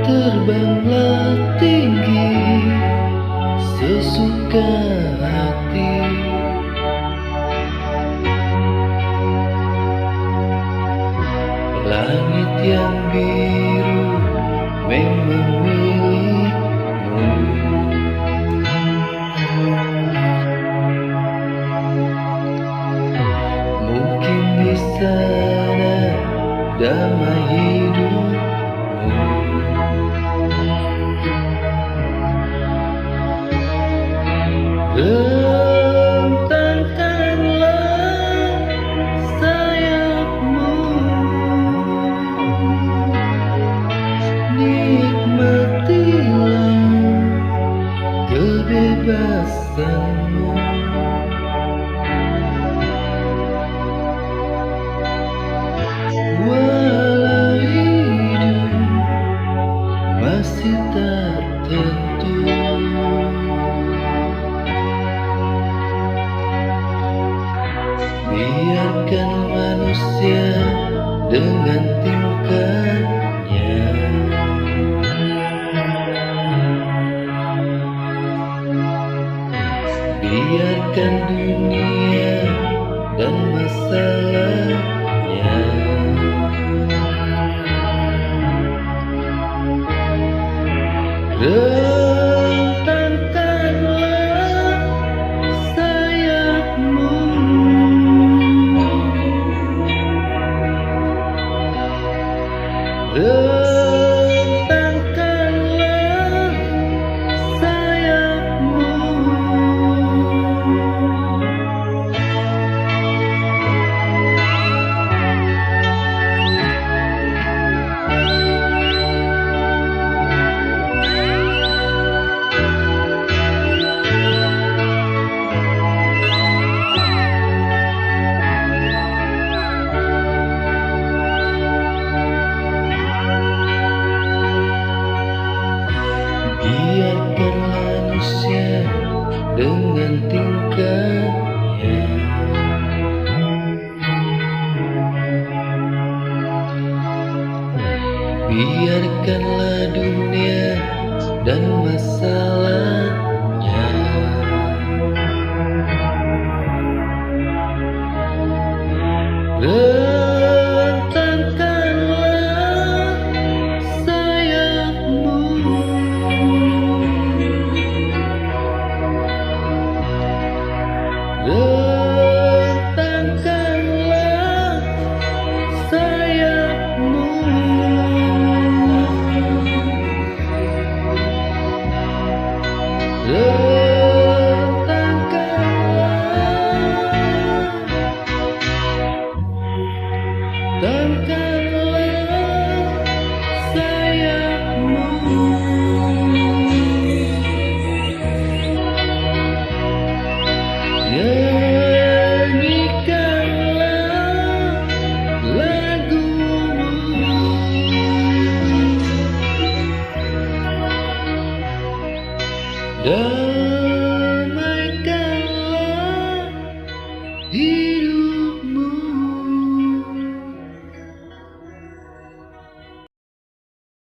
Terbanglah tinggi sesuka hati, langit yang biru memang milikmu. Mungkin di sana damai hidupmu. Bentangkanlah sayapmu, nikmatilah kebebasanmu. Walau hidup masih tak tentu, biarkan manusia dengan tingkahnya. Biarkan dunia dan masalahnya. Rentangkanlah sayapmu, rentangkanlah sayapmu. Biarkan manusia dengan tingkahnya. Biarkanlah dunia dan masalahnya. Rentangkanlah sayapmu, rentangkanlah sayapmu. Rentangkanlah